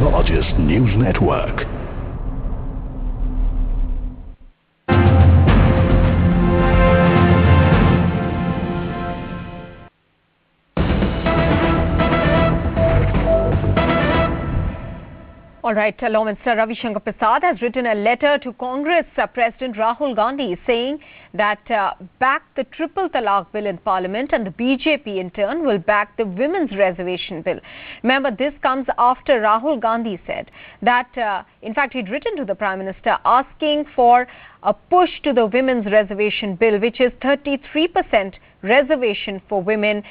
largest news network. All right, Law Minister Ravi Shankar Prasad has written a letter to Congress President Rahul Gandhi saying that back the triple talaq bill in Parliament, and the BJP in turn will back the women's reservation bill. Remember, this comes after Rahul Gandhi said that, in fact, he'd written to the Prime Minister asking for a push to the women's reservation bill, which is 33% reservation for women,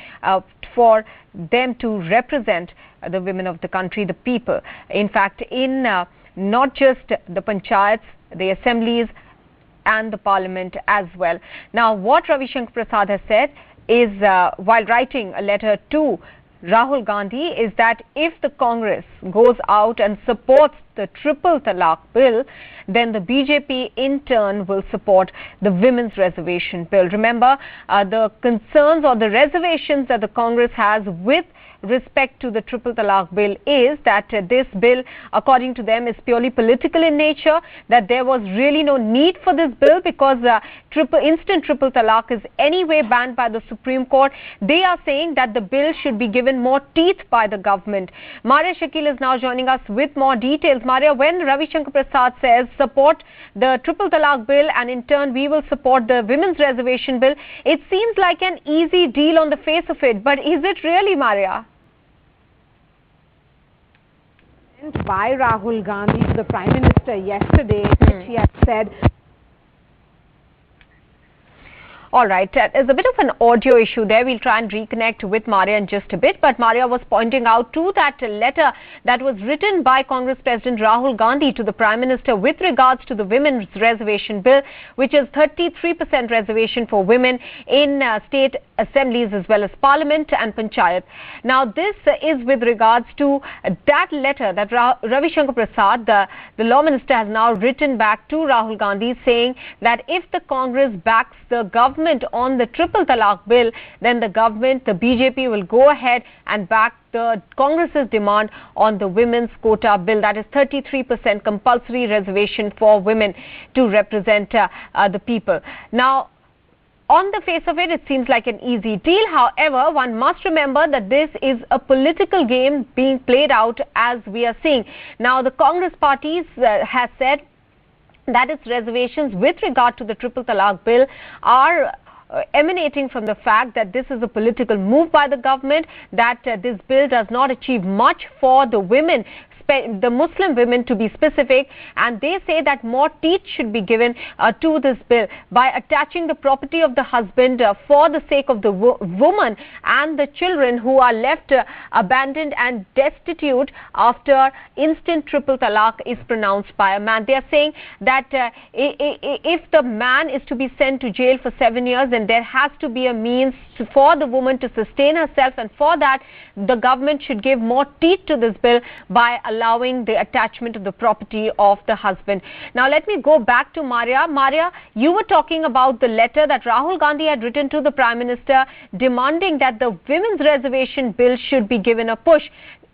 for them to represent the women of the country, the people. In fact, in not just the panchayats, the assemblies and the parliament as well. Now, what Ravi Shankar Prasad has said is, while writing a letter to Rahul Gandhi, is that if the Congress goes out and supports the triple talaq bill, then the BJP in turn will support the women's reservation bill. Remember, the concerns or the reservations that the Congress has with respect to the triple talaq bill is that this bill, according to them, is purely political in nature, that there was really no need for this bill because instant triple talaq is anyway banned by the Supreme Court. They are saying that the bill should be given more teeth by the government. Maria Shakil is now joining us with more details. Maria, when Ravi Shankar Prasad says support the triple talaq bill and in turn we will support the women's reservation bill, it seems like an easy deal on the face of it, but is it really, Maria? By Rahul Gandhi to the Prime Minister yesterday, which he had said. All right, there's a bit of an audio issue there. We'll try and reconnect with Maria in just a bit. But Maria was pointing out to that letter that was written by Congress President Rahul Gandhi to the Prime Minister with regards to the women's reservation bill, which is 33% reservation for women in state assemblies as well as parliament and panchayat. Now, this is with regards to that letter that Ravi Shankar Prasad, the law minister, has now written back to Rahul Gandhi saying that if the Congress backs the government on the triple talaq bill, then the government, the BJP, will go ahead and back the Congress's demand on the women's quota bill, that is 33% compulsory reservation for women to represent the people. Now, on the face of it, it seems like an easy deal. However, one must remember that this is a political game being played out as we are seeing. Now, the Congress parties has said that its reservations with regard to the triple talaq bill are emanating from the fact that this is a political move by the government, that this bill does not achieve much for the women, the Muslim women to be specific, and they say that more teeth should be given to this bill by attaching the property of the husband for the sake of the woman and the children who are left abandoned and destitute after instant triple talaq is pronounced by a man. They are saying that if the man is to be sent to jail for 7 years, then there has to be a means for the woman to sustain herself, and for that the government should give more teeth to this bill by allowing the attachment of the property of the husband. Now, let me go back to Maria. Maria, you were talking about the letter that Rahul Gandhi had written to the Prime Minister demanding that the women's reservation bill should be given a push.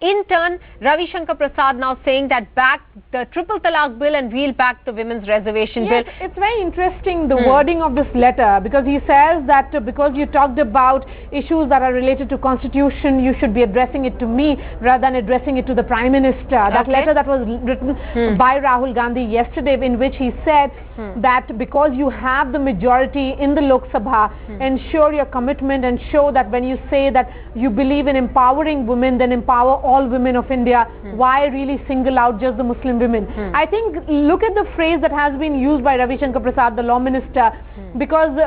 In turn, Ravi Shankar Prasad now saying that back the triple talaq bill and we'll back the women's reservation bill. It's very interesting, the wording of this letter, because he says that because you talked about issues that are related to constitution, you should be addressing it to me rather than addressing it to the Prime Minister. That letter that was written by Rahul Gandhi yesterday, in which he said that because you have the majority in the Lok Sabha, ensure your commitment and show that when you say that you believe in empowering women, then empower all women of India. Why really single out just the Muslim women? I think, look at the phrase that has been used by Ravi Shankar Prasad, the law minister, because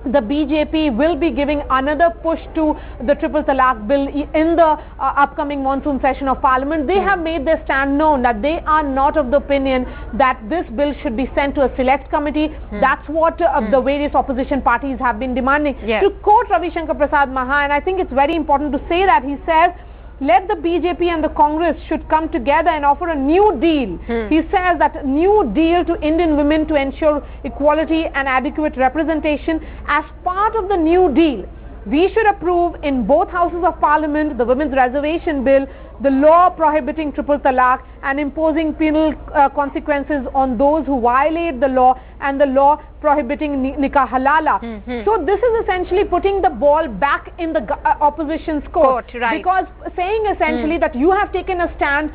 the BJP will be giving another push to the triple talaq bill in the upcoming monsoon session of Parliament. They have made their stand known that they are not of the opinion that this bill should be sent to a select committee. That's what the various opposition parties have been demanding. To quote Ravi Shankar Prasad Maha, and I think it's very important to say that, he says, let the BJP and the Congress should come together and offer a new deal. He says that new deal to Indian women to ensure equality and adequate representation. As part of the new deal, we should approve in both houses of Parliament the women's reservation bill the law prohibiting triple talaq and imposing penal consequences on those who violate the law, and the law prohibiting nikah halala. So this is essentially putting the ball back in the opposition's court, right. because saying essentially that you have taken a stand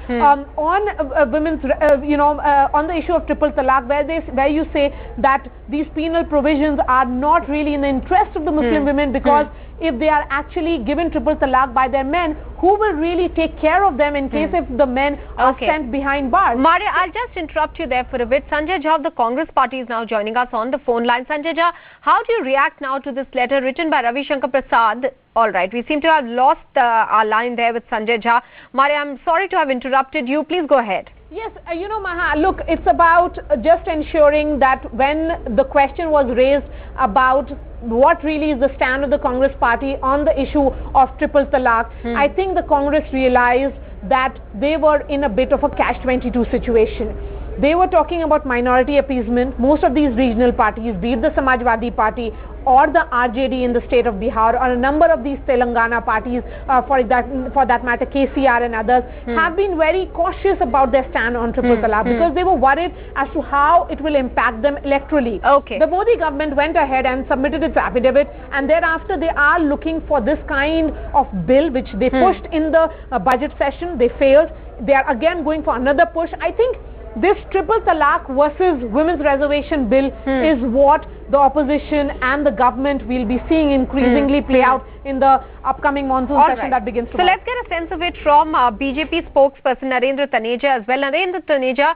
on women's, on the issue of triple talaq, where you say that these penal provisions are not really in the interest of the Muslim women, because if they are actually given triple talaq by their men, who will really take care of them in case if the men are sent behind bars? Maria, I'll just interrupt you there for a bit. Sanjay Jha of the Congress party is now joining us on the phone line. Sanjay Jha, how do you react now to this letter written by Ravi Shankar Prasad? All right, we seem to have lost our line there with Sanjay Jha. Maria, I'm sorry to have interrupted you. Please go ahead. Yes, Maha, look, it's about just ensuring that when the question was raised about what really is the stand of the Congress party on the issue of triple talaq, I think the Congress realized that they were in a bit of a catch-22 situation. They were talking about minority appeasement. Most of these regional parties, be it the Samajwadi Party or the RJD in the state of Bihar, or a number of these Telangana parties, for that matter KCR and others, have been very cautious about their stand on triple talaq, because they were worried as to how it will impact them electorally. The Modi government went ahead and submitted its affidavit, and thereafter they are looking for this kind of bill, which they pushed in the budget session. They failed. They are again going for another push. I think this triple talaq versus women's reservation bill is what the opposition and the government will be seeing increasingly play out in the upcoming monsoon session that begins tomorrow. So let's get a sense of it from BJP spokesperson Narendra Taneja as well. Narendra Taneja,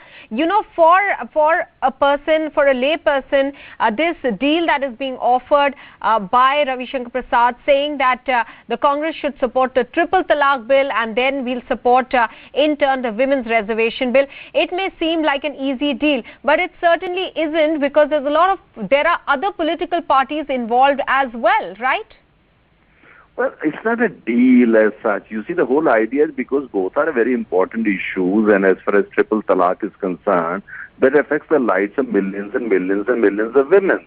for a person, for a lay person, this deal that is being offered by Ravi Shankar Prasad, saying that the Congress should support the triple talaq bill and then we'll support in turn the women's reservation bill. It may seem like an easy deal, but it certainly isn't, because there are other political parties involved as well, right? Well, it's not a deal as such. You see, the whole idea is because both are very important issues, and as far as triple talaq is concerned, that affects the lives of millions and millions and millions of women.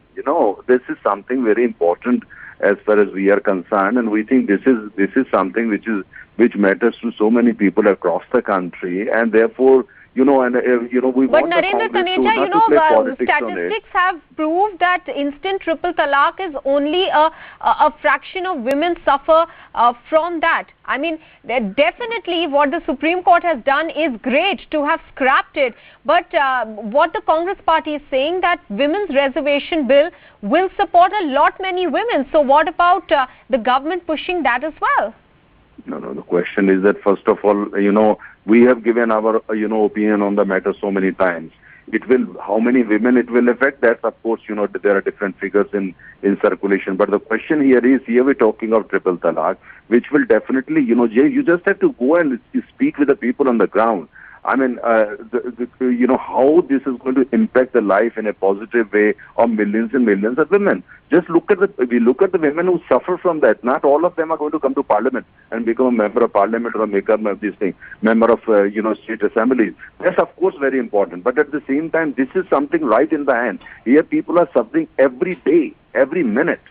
This is something very important as far as we are concerned, and we think this is something which matters to so many people across the country, and therefore, we want Narendra Taneja, statistics have proved that instant triple talaq is only a fraction of women suffer from that. I mean, definitely what the Supreme Court has done is great to have scrapped it, but what the Congress party is saying, that women's reservation bill will support many women. So what about the government pushing that as well? No, the question is that, first of all, we have given our, opinion on the matter so many times. How many women it will affect, that's, of course, there are different figures in circulation. But the question here is, here we're talking of triple talaq, which will definitely, you just have to go and speak with the people on the ground. I mean, how this is going to impact the life in a positive way of millions and millions of women. Just look at the women who suffer from that. Not all of them are going to come to parliament and become a member of parliament or member of state assemblies. That's of course very important. But at the same time, this is something right in the hand. Here people are suffering every day, every minute.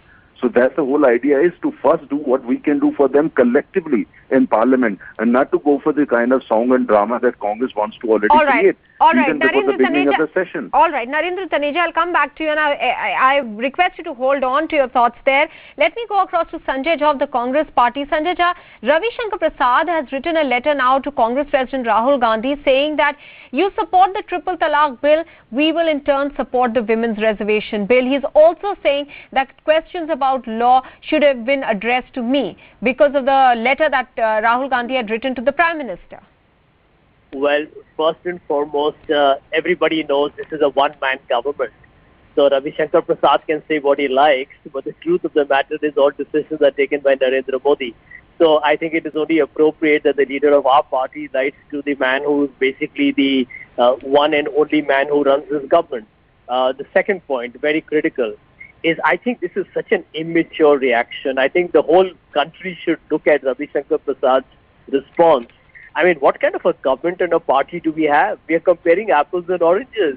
So that's the whole idea, is to first do what we can do for them collectively in parliament, and not to go for the kind of song and drama that Congress wants to already create. All right, Narendra Taneja. All right, Narendra Taneja, I'll come back to you, and I request you to hold on to your thoughts there. Let me go across to Sanjay Jha of the Congress party. Sanjay Jha, Ravi Shankar Prasad has written a letter now to Congress President Rahul Gandhi saying that you support the triple talaq bill, we will in turn support the women's reservation bill. He's also saying that questions about law should have been addressed to me because of the letter that Rahul Gandhi had written to the Prime Minister. Well, first and foremost, everybody knows this is a one-man government. So Ravi Shankar Prasad can say what he likes, but the truth of the matter is all decisions are taken by Narendra Modi. So I think it is only appropriate that the leader of our party writes to the man who is basically the one and only man who runs this government. The second point, very critical, is I think this is such an immature reaction. I think the whole country should look at Ravi Shankar Prasad's response. I mean, what kind of a government and a party do we have? We are comparing apples and oranges.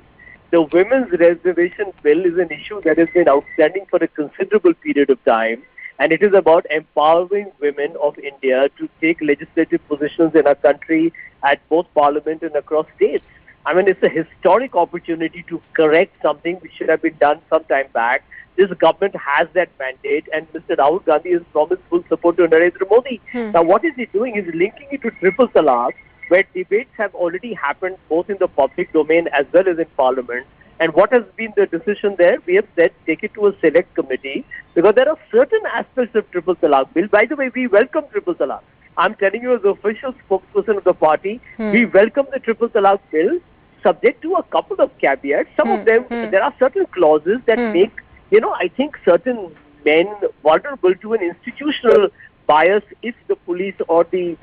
The women's reservation bill is an issue that has been outstanding for a considerable period of time. and it is about empowering women of India to take legislative positions in our country at both parliament and across states. I mean, it's a historic opportunity to correct something which should have been done some time back. This government has that mandate, and Mr. Rahul Gandhi has promised full support to Narendra Modi. Now, what is he doing? He's linking it to triple talaq, where debates have already happened both in the public domain as well as in parliament. And what has been the decision there? We have said take it to a select committee, because there are certain aspects of triple talaq bill. By the way, we welcome triple talaq. I'm telling you as the official spokesperson of the party, we welcome the triple talaq bill, subject to a couple of caveats. Some of them, there are certain clauses that make, I think certain men vulnerable to an institutional bias if the police or the,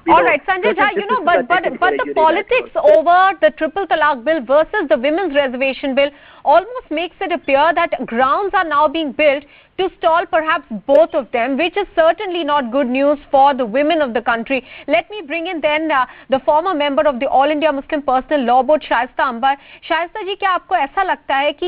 All right, Sanjay Jha, but the politics over the triple talaq bill versus the women's reservation bill almost makes it appear that grounds are now being built to stall perhaps both of them, which is certainly not good news for the women of the country. Let me bring in then the former member of the All India Muslim Personal Law Board, Shaista अंबर. शाइस्ता जी, क्या आपको ऐसा लगता है कि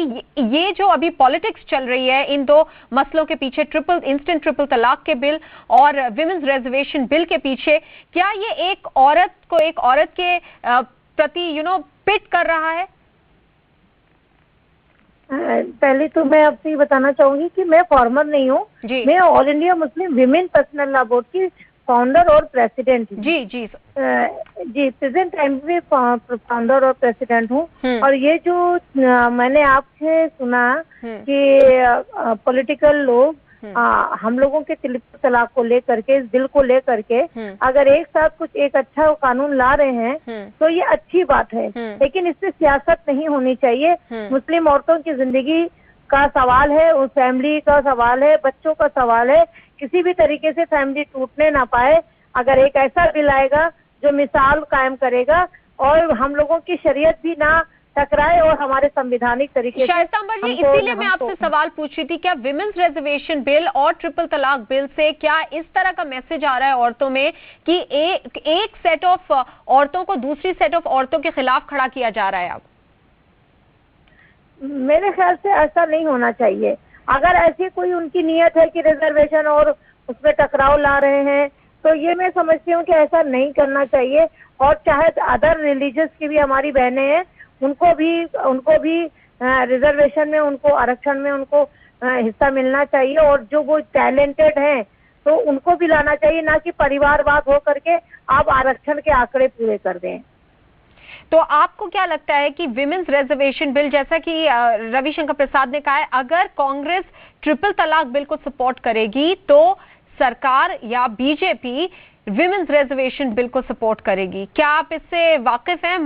ये जो अभी politics चल रही है इन दो मसलों के पीछे, इंस्टेंट ट्रिपल तलाक के बिल और विमेंस रिजर्वेशन बिल के पीछे, क्या ये एक औरत को एक औरत के प्रति पिट कर रहा है? पहले तो मैं आपसे ये बताना चाहूंगी कि मैं फॉर्मर नहीं हूँ, मैं all India Muslim women personal law board की फाउंडर और प्रेसिडेंट हूँ। जी प्रेजेंट टाइम में फाउंडर और प्रेसिडेंट हूँ। और ये जो मैंने आपसे सुना कि पॉलिटिकल लोग हम लोगों के ट्रिपल तलाक को लेकर के, इस बिल को लेकर के अगर एक साथ कुछ एक अच्छा कानून ला रहे हैं तो ये अच्छी बात है, लेकिन इससे सियासत नहीं होनी चाहिए। मुस्लिम औरतों की जिंदगी का सवाल है, उस फैमिली का सवाल है, बच्चों का सवाल है, किसी भी तरीके से फैमिली टूटने ना पाए। अगर एक ऐसा बिल आएगा जो मिसाल कायम करेगा और हम लोगों की शरीयत भी ना टकराए और हमारे संवैधानिक तरीके से, इसीलिए मैं आपसे सवाल पूछ रही थी, क्या विमेंस रिजर्वेशन बिल और ट्रिपल तलाक बिल से क्या इस तरह का मैसेज आ रहा है औरतों में कि एक सेट ऑफ औरतों को दूसरी सेट ऑफ औरतों के खिलाफ खड़ा किया जा रहा है? अब मेरे ख्याल से ऐसा नहीं होना चाहिए। अगर ऐसी कोई उनकी नीयत है कि रिजर्वेशन और उसमें टकराव ला रहे हैं तो ये मैं समझती हूँ कि ऐसा नहीं करना चाहिए। और चाहे अदर रिलीजियस की भी हमारी बहनें हैं, उनको भी रिजर्वेशन में, उनको आरक्षण में उनको हिस्सा मिलना चाहिए। और जो वो टैलेंटेड हैं तो उनको भी लाना चाहिए, ना कि परिवारवाद हो करके आप आरक्षण के आंकड़े पूरे कर दें। तो आपको क्या लगता है कि विमेंस रिजर्वेशन बिल, जैसा कि रविशंकर प्रसाद ने कहा है, अगर कांग्रेस ट्रिपल तलाक बिल को सपोर्ट करेगी तो सरकार या बीजेपी विमेंस रिजर्वेशन बिल को सपोर्ट करेगी? क्या आप इससे वाकिफ हैं?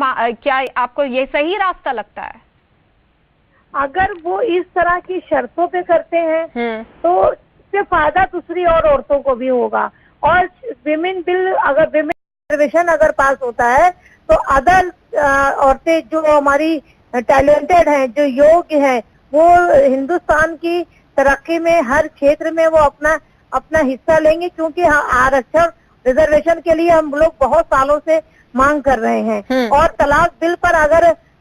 क्या आपको ये सही रास्ता लगता है? अगर वो इस तरह की शर्तों पे करते हैं तो इससे फायदा दूसरी और औरतों को भी होगा। और विमेन बिल, अगर विमेन रिजर्वेशन अगर पास होता है तो अदर औरतें जो हमारी टैलेंटेड हैं, जो योग्य हैं, वो हिंदुस्तान की तरक्की में हर क्षेत्र में वो अपना हिस्सा लेंगे। क्योंकि आरक्षण रिजर्वेशन के लिए हम लोग बहुत सालों से मांग कर रहे हैं। और तलाक बिल पर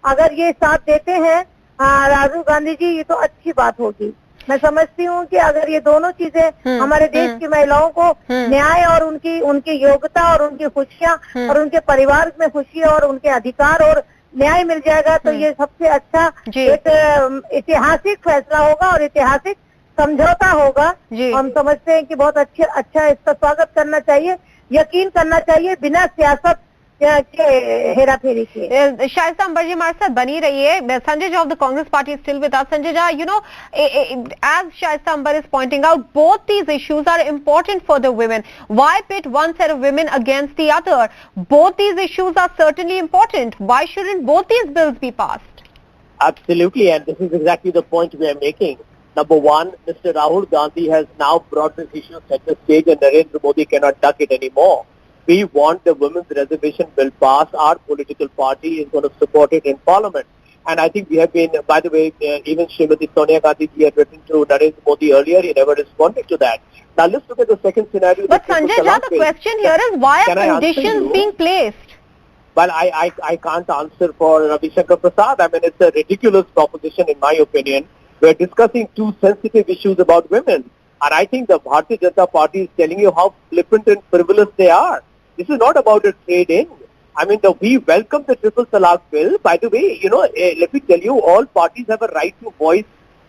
अगर ये साथ देते हैं राहुल गांधी जी, ये तो अच्छी बात होगी। मैं समझती हूँ कि अगर ये दोनों चीजें हमारे देश की महिलाओं को न्याय और उनकी योग्यता और उनकी खुशियाँ और उनके परिवार में खुशी और उनके अधिकार और न्याय मिल जाएगा तो ये सबसे अच्छा एक ऐतिहासिक फैसला होगा और ऐतिहासिक समझौता होगा। हम समझते हैं कि बहुत अच्छा इसका स्वागत करना चाहिए, यकीन करना चाहिए, बिना सियासत के हेरा फेरी के। शाइस्ता अंबर जी हमारे साथ बनी रही है। Sanjay Jha of the Congress Party is still with us. Sanjay Jha, as Shaista Ambar is pointing out, both these issues are important for the women. Why pit one set of women against the other? Both these issues are certainly important. Why shouldn't both these bills be passed? Absolutely, and this is exactly the point we are making. Number one, Mr. Rahul Gandhi has now brought this issue center stage and Narendra Modi cannot duck it anymore. We want the women's reservation bill passed. Our political party is going to support it in Parliament. And I think we have been, by the way, even Srimati Sonia Gandhi ji had written to Narendra Modi earlier. He never responded to that. Now let's look at the second scenario. But Sanjay Jha, the question here is why are conditions being placed? Well, I can't answer for Ravi Shankar Prasad. I mean, it's a ridiculous proposition in my opinion. We're discussing two sensitive issues about women. And I think the Bharatiya Janata Party is telling you how flippant and frivolous they are. This is not about a trade-in. I mean, we welcome the triple talaq bill. By the way, let me tell you, all parties have a right to voice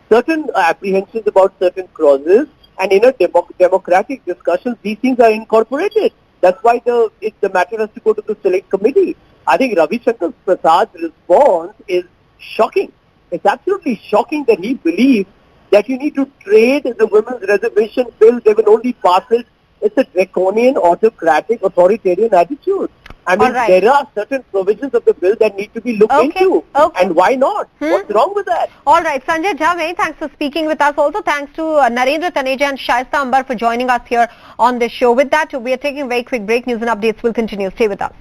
certain apprehensions about certain clauses. And in a democratic discussion, these things are incorporated. That's why the matter has to go to the select committee. I think Ravi Shankar Prasad's response is shocking. It's absolutely shocking that he believes that you need to trade the women's reservation bill. They will only pass it. It's a draconian, autocratic, authoritarian attitude. I mean, there are certain provisions of the bill that need to be looked into. And why not? What's wrong with that? All right, Sanjay Jha, many thanks for speaking with us. Also, thanks to Narendra, Taneja and Shaista Ambar for joining us here on this show. With that, we are taking a very quick break. News and updates will continue. Stay with us.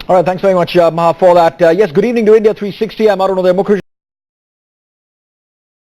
All right, thanks very much, Maha, for that. Yes, good evening to India 360. I'm Arun Uday Mukherjee.